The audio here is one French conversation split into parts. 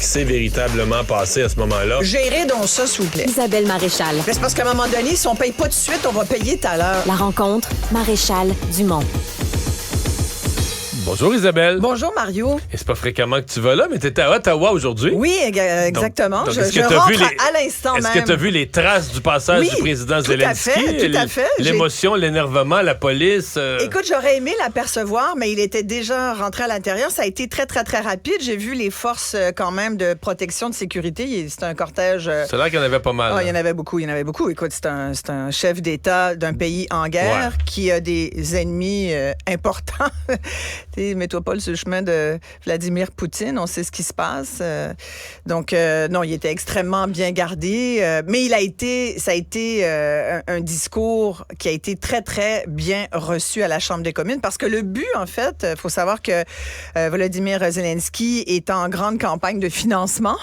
qui s'est véritablement passé à ce moment-là? Gérez donc ça, s'il vous plaît. Isabelle Maréchal. Mais c'est parce qu'à un moment donné, si on paye pas tout de suite, on va payer tout à l'heure. La rencontre, Maréchal Dumont. Bonjour Isabelle. Bonjour Mario. Et c'est pas fréquemment que tu vas là, mais t'étais à Ottawa aujourd'hui. Oui, exactement. Donc, je est-ce que t'as rentre vu à l'instant même. Est-ce que tu as vu les traces du passage Oui, du président tout à Zelensky? fait, tout à fait. L'émotion, l'énervement, la police. Écoute, j'aurais aimé l'apercevoir, mais il était déjà rentré à l'intérieur. Ça a été très, très, très rapide. J'ai vu les forces quand même de protection de sécurité. C'était un cortège... C'est là qu'il y en avait pas mal. Il y en avait beaucoup, Écoute, c'est un chef d'État d'un pays en guerre qui a des ennemis importants. Mets-toi pas sur le chemin de Vladimir Poutine, on sait ce qui se passe. Non, il était extrêmement bien gardé, mais ça a été un discours qui a été très, très bien reçu à la Chambre des communes, parce que le but, en fait, il faut savoir que Volodymyr Zelensky est en grande campagne de financement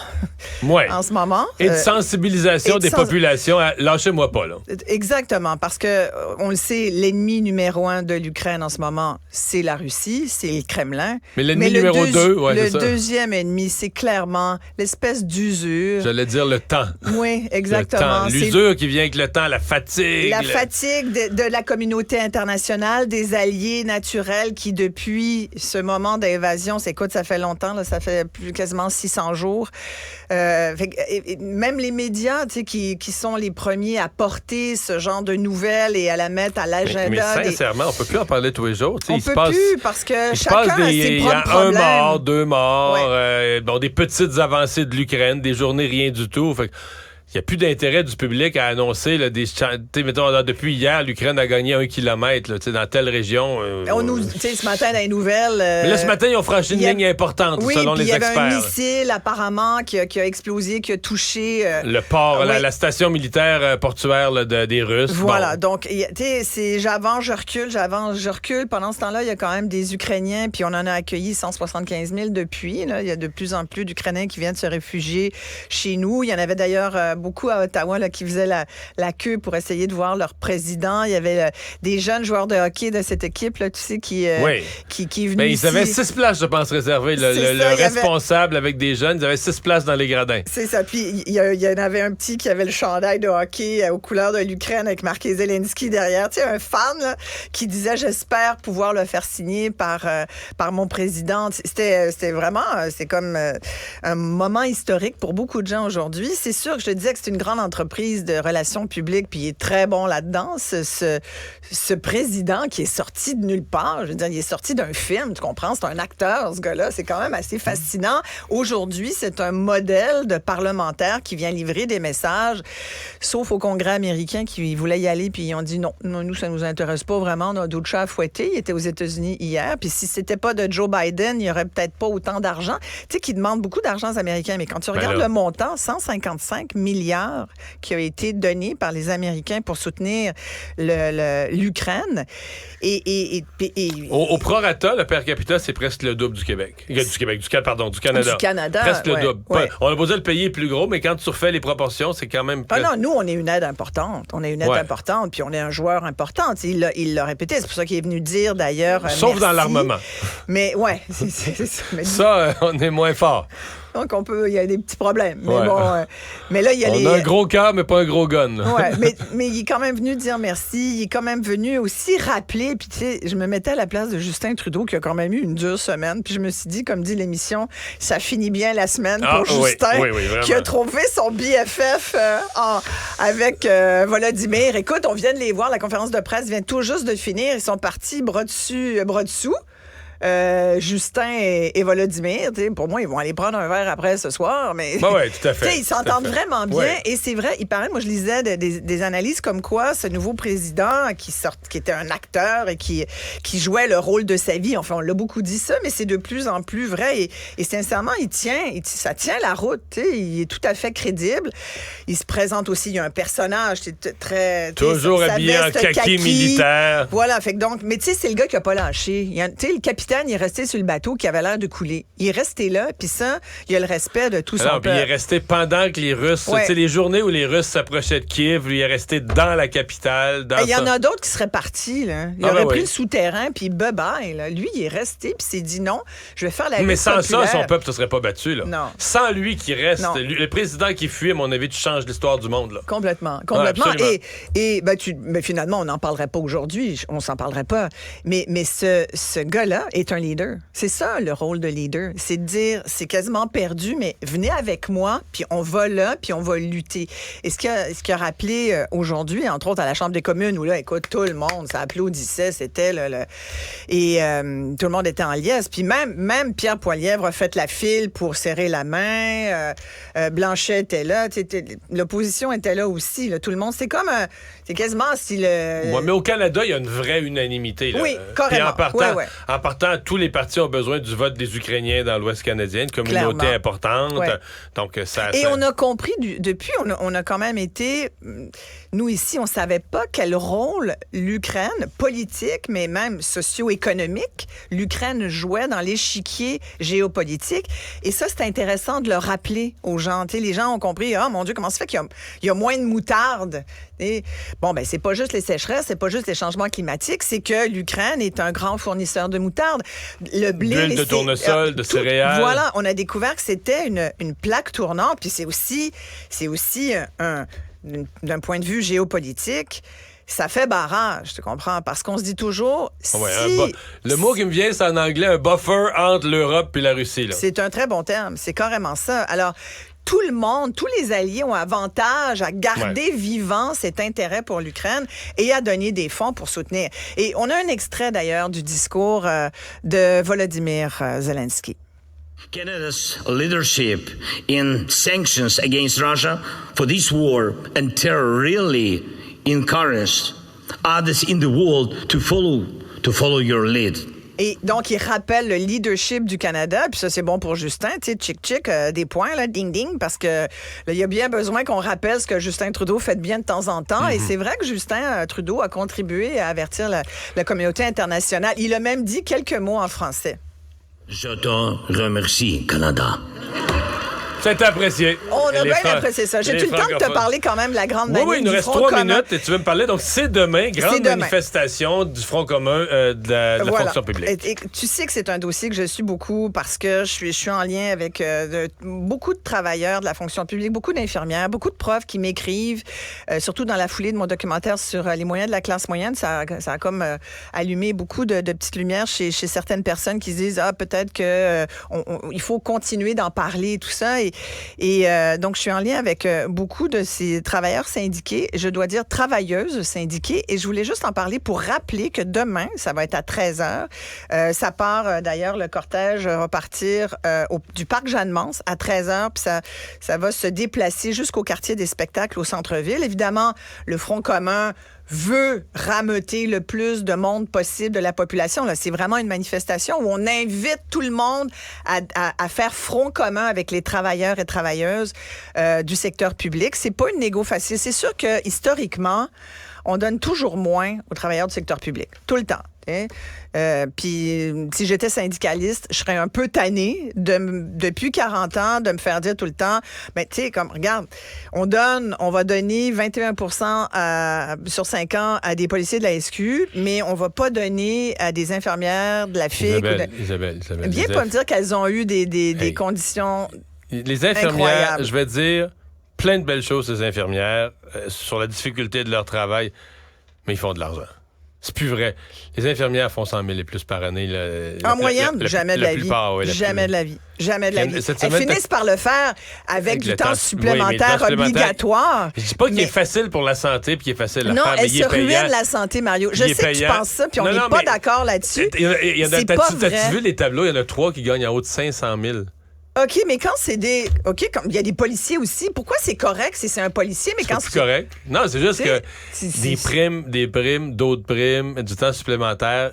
en ce moment. Et de sensibilisation des populations à lâchez-moi pas, là. Exactement, parce que, on le sait, l'ennemi numéro 1 de l'Ukraine en ce moment, c'est la Russie, c'est le Kremlin. Mais l'ennemi numéro 2, le deuxième ennemi, c'est clairement l'espèce d'usure. J'allais dire le temps. Oui, exactement. L'usure qui vient avec le temps, la fatigue. La fatigue de la communauté internationale, des alliés naturels qui, depuis ce moment d'invasion, ça fait longtemps, là, ça fait quasiment 600 jours. Même les médias, qui sont les premiers à porter ce genre de nouvelles et à la mettre à l'agenda. Mais sincèrement, on peut plus en parler tous les jours. On peut plus, parce que chacun a ses propres problèmes. Il y a un mort, 2 morts, des petites avancées de l'Ukraine, des journées rien du tout. Fait il n'y a plus d'intérêt du public à annoncer mettons, depuis hier, l'Ukraine a gagné 1 kilomètre dans telle région. Ce matin, dans les nouvelles... mais là, ce matin, ils ont franchi une ligne importante, selon les experts. Oui, il y avait un missile, apparemment, qui a explosé, qui a touché... le port, la station militaire portuaire des Russes. Voilà, donc, j'avance, je recule. Pendant ce temps-là, il y a quand même des Ukrainiens, puis on en a accueilli 175 000 depuis. Là. Il y a de plus en plus d'Ukrainiens qui viennent se réfugier chez nous. Il y en avait d'ailleurs... beaucoup à Ottawa qui faisaient la queue pour essayer de voir leur président. Il y avait des jeunes joueurs de hockey de cette équipe, là, tu sais, qui est venu mais ici. Ils avaient 6 places, je pense, réservées. Le responsable avec des jeunes, ils avaient 6 places dans les gradins. C'est ça. Puis il y en avait un petit qui avait le chandail de hockey aux couleurs de l'Ukraine avec marqué Zelensky derrière. Tu sais, un fan là, qui disait « J'espère pouvoir le faire signer par mon président ». C'était vraiment... c'est comme un moment historique pour beaucoup de gens aujourd'hui. C'est sûr que je te disais que c'est une grande entreprise de relations publiques, puis il est très bon là-dedans. Ce président qui est sorti de nulle part, je veux dire, il est sorti d'un film, tu comprends? C'est un acteur, ce gars-là. C'est quand même assez fascinant. Aujourd'hui, c'est un modèle de parlementaire qui vient livrer des messages, sauf au Congrès américain qui voulait y aller, puis ils ont dit non, nous, ça nous intéresse pas vraiment. On a d'autres chats à fouetter. Il était aux États-Unis hier, puis si c'était pas de Joe Biden, il y aurait peut-être pas autant d'argent. Tu sais, qui demande beaucoup d'argent aux Américains, mais quand tu regardes le montant, 155 milliards qui a été donné par les Américains pour soutenir l'Ukraine. Au prorata, le per capita, c'est presque le double du Québec. Du Canada. Du Canada. Presque le double. Ouais. On a posé le pays plus gros, mais quand tu refais les proportions, c'est quand même... non, nous, on est une aide importante. On est une aide importante, puis on est un joueur important. Il l'a répété. C'est pour ça qu'il est venu dire, d'ailleurs, sauf merci. Dans l'armement. Mais, c'est ça. Mais ça, on est moins fort. Donc, il y a des petits problèmes. Mais mais là, il y a on a un gros cœur, mais pas un gros gun. Mais il est quand même venu dire merci. Il est quand même venu aussi rappeler. Puis, tu sais, je me mettais à la place de Justin Trudeau, qui a quand même eu une dure semaine. Puis, je me suis dit, comme dit l'émission, ça finit bien la semaine pour Justin, qui a trouvé son BFF avec Volodymyr. Écoute, on vient de les voir. La conférence de presse vient tout juste de finir. Ils sont partis bras dessus, bras dessous. Justin et Volodymyr, pour moi, ils vont aller prendre un verre après ce soir, mais tout à fait. Ils s'entendent vraiment bien. Et c'est vrai, il paraît, moi je lisais des analyses comme quoi ce nouveau président qui était un acteur et qui jouait le rôle de sa vie, enfin on l'a beaucoup dit ça, mais c'est de plus en plus vrai et sincèrement, ça tient la route, il est tout à fait crédible. Il se présente aussi, il y a un personnage très... Toujours habillé en kaki militaire. Voilà, fait que donc, mais tu sais, c'est le gars qui a pas lâché. Tu sais, le capitaine capitaine, il est resté sur le bateau qui avait l'air de couler. Il est resté là, puis ça, il a le respect de tout son puis il est peuple. resté pendant que les Russes, Ouais. tu sais, les journées où les Russes s'approchaient de Kiev, lui, il est resté dans la capitale. Il y en a d'autres qui seraient partis, là. Il aurait pris oui. le souterrain, puis bye-bye, là. Lui, il est resté, puis s'est dit non, je vais faire la lutte Mais sans populaire. ça, son peuple ne serait pas battu. Là. Non. Sans lui qui reste, Non. le président qui fuit, à mon avis, tu changes l'histoire du monde. Là. Complètement. absolument. Mais finalement, on n'en parlerait pas aujourd'hui. On s'en parlerait pas. Mais ce gars-là est un leader. C'est ça, le rôle de leader. C'est de dire, c'est quasiment perdu, mais venez avec moi, puis on va là, puis on va lutter. Et ce qu'il a rappelé aujourd'hui, entre autres à la Chambre des communes, où là, écoute, tout le monde, ça applaudissait, c'était et tout le monde était en liesse. Puis même Pierre Poilievre a fait la file pour serrer la main. Blanchet était là. L'opposition était là aussi. Là. Tout le monde, c'est quasiment si le... Ouais, mais au Canada, il y a une vraie unanimité. Là. Oui, carrément. Puis en partant, tous les partis ont besoin du vote des Ukrainiens dans l'Ouest canadien, une communauté Clairement. importante. Ouais. Donc, Et on a compris, depuis, on a quand même été... Nous, ici, on savait pas quel rôle l'Ukraine, politique, mais même socio-économique, l'Ukraine jouait dans l'échiquier géopolitique. Et ça, c'est intéressant de le rappeler aux gens. T'sais, les gens ont compris, ah, mon Dieu, comment ça fait qu'il y a moins de moutarde? Et, bon, ben c'est pas juste les sécheresses, c'est pas juste les changements climatiques, c'est que l'Ukraine est un grand fournisseur de moutarde. Le blé... D'huile de tournesol, de céréales. Voilà, on a découvert que c'était une plaque tournante, puis c'est aussi d'un point de vue géopolitique, ça fait barrage, tu comprends? Parce qu'on se dit toujours, le mot qui me vient, c'est en anglais, un buffer entre l'Europe et la Russie. Là. C'est un très bon terme, c'est carrément ça. Alors, tout le monde, tous les alliés ont avantage à garder vivant cet intérêt pour l'Ukraine et à donner des fonds pour soutenir. Et on a un extrait, d'ailleurs, du discours de Volodymyr Zelensky. Canada's leadership in sanctions against Russia for this war and terror really encouraged others in the world to follow your lead. Et donc, il rappelle le leadership du Canada, puis ça, c'est bon pour Justin, tu sais, tchic-tchic, des points, là, ding-ding, parce que là, il y a bien besoin qu'on rappelle ce que Justin Trudeau fait de bien de temps en temps, et c'est vrai que Justin Trudeau a contribué à avertir la communauté internationale. Il a même dit quelques mots en français. Je te remercie, Canada. C'est apprécié. On a bien apprécié ça. J'ai eu le temps de te parler quand même de la grande manif il nous du reste Front 3 commun. minutes et tu veux me parler. Donc, c'est demain, grande manifestation du Front commun de la fonction publique. Et tu sais que c'est un dossier que je suis beaucoup parce que je suis en lien avec beaucoup de travailleurs de la fonction publique, beaucoup d'infirmières, beaucoup de profs qui m'écrivent, surtout dans la foulée de mon documentaire sur les moyens de la classe moyenne. Ça a comme allumé beaucoup de petites lumières chez certaines personnes qui se disent « Ah, peut-être qu'il faut continuer d'en parler » et tout ça. Et donc, je suis en lien avec beaucoup de ces travailleurs syndiqués, je dois dire travailleuses syndiquées, et je voulais juste en parler pour rappeler que demain, ça va être à 13h. Ça part, d'ailleurs, le cortège va partir du parc Jeanne-Mance à 13h, puis ça va se déplacer jusqu'au quartier des spectacles au centre-ville. Évidemment, le Front commun veut rameuter le plus de monde possible de la population. Là, c'est vraiment une manifestation où on invite tout le monde à faire front commun avec les travailleurs et travailleuses du secteur public. C'est pas une négo facile. C'est sûr que historiquement, on donne toujours moins aux travailleurs du secteur public. Tout le temps. Puis si j'étais syndicaliste, je serais un peu tannée depuis 40 ans de me faire dire tout le temps, ben tu sais, comme regarde, on va donner 21% sur 5 ans à des policiers de la SQ, mais on va pas donner à des infirmières de la FIC. Isabelle. Viens pas me dire qu'elles ont eu des conditions les infirmières, incroyables. je vais dire plein de belles choses, ces infirmières, sur la difficulté de leur travail, mais ils font de l'argent. C'est plus vrai. Les infirmières font 100 000 et plus par année. En moyenne, jamais de la vie. Jamais de la vie. Jamais de la vie. Elles finissent par le faire avec du temps supplémentaire obligatoire. Je dis pas qu'il est facile pour la santé puis qu'il est facile à faire, mais il est payant. Non, elle se ruine la santé, Mario. Je sais que tu penses ça, puis on n'est pas d'accord là-dessus. T'as-tu vu les tableaux? Il y en a 3 qui gagnent en haut de 500 000. OK, mais quand c'est des... OK, il y a des policiers aussi. Pourquoi c'est correct si c'est un policier, mais quand c'est... correct. Non, c'est juste que des primes, d'autres primes, du temps supplémentaire...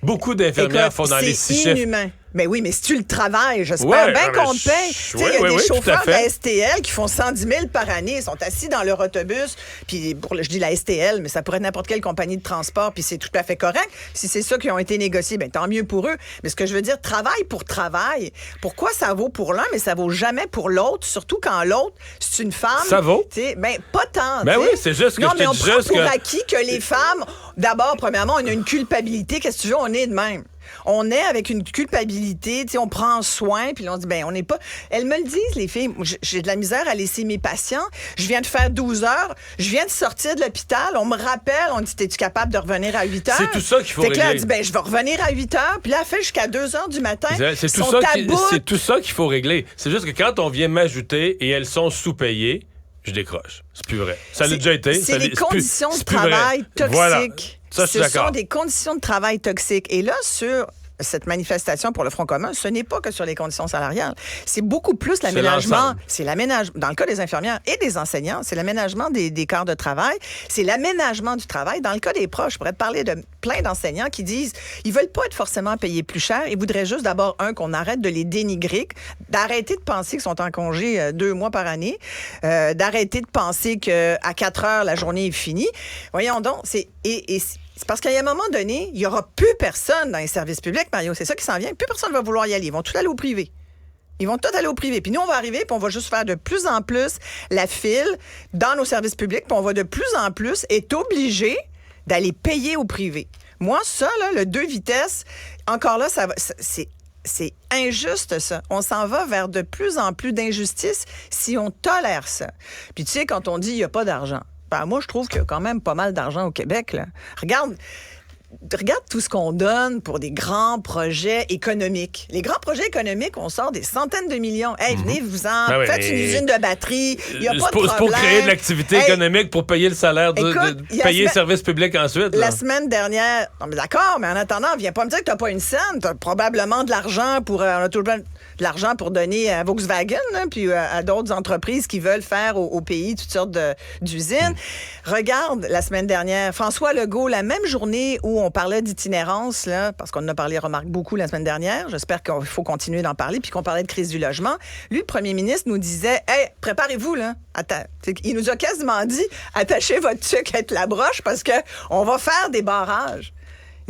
Beaucoup d'infirmières font dans les 6 chiffres. Mais oui, mais si tu le travailles, j'espère bien qu'on te paye. Il y a des chauffeurs de la STL qui font 110 000 par année. Ils sont assis dans leur autobus. Puis, je dis la STL, mais ça pourrait être n'importe quelle compagnie de transport. Puis c'est tout à fait correct. Si c'est ça qui ont été négociés, bien, tant mieux pour eux. Mais ce que je veux dire, travail pour travail. Pourquoi ça vaut pour l'un, mais ça vaut jamais pour l'autre? Surtout quand l'autre, c'est une femme. Ça vaut? Ben, pas tant. Ben oui, c'est juste que non, je te mais on dis prend juste pour que... acquis que les femmes, d'abord, premièrement, on a une culpabilité. Qu'est-ce que tu veux? On est de même. On est avec une culpabilité, on prend soin, puis on dit, ben on n'est pas... Elles me le disent, les filles. J'ai de la misère à laisser mes patients. Je viens de faire 12 heures. Je viens de sortir de l'hôpital. On me rappelle, on dit, es-tu capable de revenir à 8 heures? C'est tout ça qu'il faut régler. Fait que là, elle dit, ben je vais revenir à 8 heures. Puis là, elle fait jusqu'à 2 heures du matin. C'est tout ça qu'il faut régler. C'est juste que quand on vient m'ajouter et elles sont sous-payées, je décroche. C'est plus vrai. Ça l'a déjà été. C'est des conditions de travail toxiques. Voilà. Ça, je suis d'accord. Ce sont des conditions de travail toxiques. Et là, sur cette manifestation pour le Front commun, ce n'est pas que sur les conditions salariales. C'est beaucoup plus l'aménagement. C'est l'aménagement, dans le cas des infirmières et des enseignants, c'est l'aménagement des quarts de travail. C'est l'aménagement du travail. Dans le cas des profs, je pourrais te parler de plein d'enseignants qui disent ils veulent pas être forcément payés plus cher. Ils voudraient juste d'abord, qu'on arrête de les dénigrer, d'arrêter de penser qu'ils sont en congé 2 mois par année, d'arrêter de penser qu'à 4 heures, la journée est finie. Voyons donc, c'est parce qu'à un moment donné, il n'y aura plus personne dans les services publics, Mario. C'est ça qui s'en vient. Plus personne ne va vouloir y aller. Ils vont tout aller au privé. Ils vont tout aller au privé. Puis nous, on va arriver, puis on va juste faire de plus en plus la file dans nos services publics, puis on va de plus en plus être obligé d'aller payer au privé. Moi, ça, là, le 2 vitesses, encore là, c'est injuste, ça. On s'en va vers de plus en plus d'injustice si on tolère ça. Puis tu sais, quand on dit il n'y a pas d'argent, ben, moi, je trouve qu'il y a quand même pas mal d'argent au Québec, là. Regarde tout ce qu'on donne pour des grands projets économiques. Les grands projets économiques, on sort des centaines de millions. Hey, venez-vous-en, faites une usine de batterie, il n'y a pas de problème. C'est pour créer de l'activité économique, pour payer le salaire, payer le service public ensuite. Là. La semaine dernière, non mais d'accord, mais en attendant, viens pas me dire que tu n'as pas une scène. Tu as probablement de l'argent on a toujours de l'argent pour donner à Volkswagen, là, puis à d'autres entreprises qui veulent faire au pays toutes sortes d'usines. Regarde, la semaine dernière, François Legault, la même journée où on parlait d'itinérance, là, parce qu'on en a parlé, remarque, beaucoup la semaine dernière. J'espère qu'il faut continuer d'en parler, puis qu'on parlait de crise du logement. Lui, le premier ministre nous disait, hey, préparez-vous, là. Il nous a quasiment dit, attachez votre tuque avec la broche parce qu'on va faire des barrages.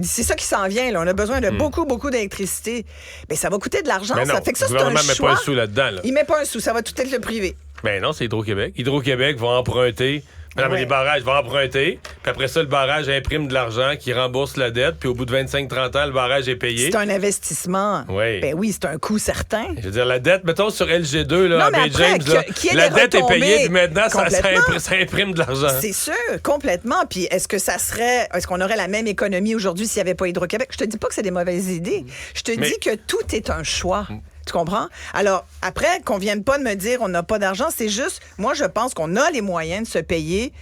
C'est ça qui s'en vient, là. On a besoin de beaucoup d'électricité. Mais ça va coûter de l'argent. Mais non, ça fait que ça, le gouvernement c'est un met choix. pas un sou là-dedans. Là. Il met pas un sou. Ça va tout être le privé. Ben non, c'est Hydro-Québec. Hydro-Québec va emprunter. Non, mais les barrages vont emprunter. Puis après ça, le barrage imprime de l'argent qui rembourse la dette. Puis au bout de 25-30 ans, le barrage est payé. C'est un investissement. Oui. Ben oui, c'est un coût certain. Je veux dire, la dette, mettons sur LG2, là, non, mais après, James, là, la dette est payée. Puis maintenant, ça imprime de l'argent. C'est sûr, complètement. Puis est-ce qu'on aurait la même économie aujourd'hui s'il n'y avait pas Hydro-Québec? Je te dis pas que c'est des mauvaises idées. Je te dis que tout est un choix. Tu comprends? Alors, après, qu'on vienne pas de me dire on n'a pas d'argent, c'est juste, moi, je pense qu'on a les moyens de se payer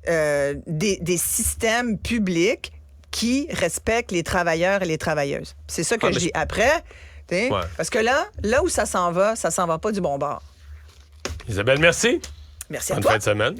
des systèmes publics qui respectent les travailleurs et les travailleuses. C'est ça que je dis. Après, parce que là où ça s'en va pas du bon bord. Isabelle, merci. Merci à Bonne toi. fin de semaine.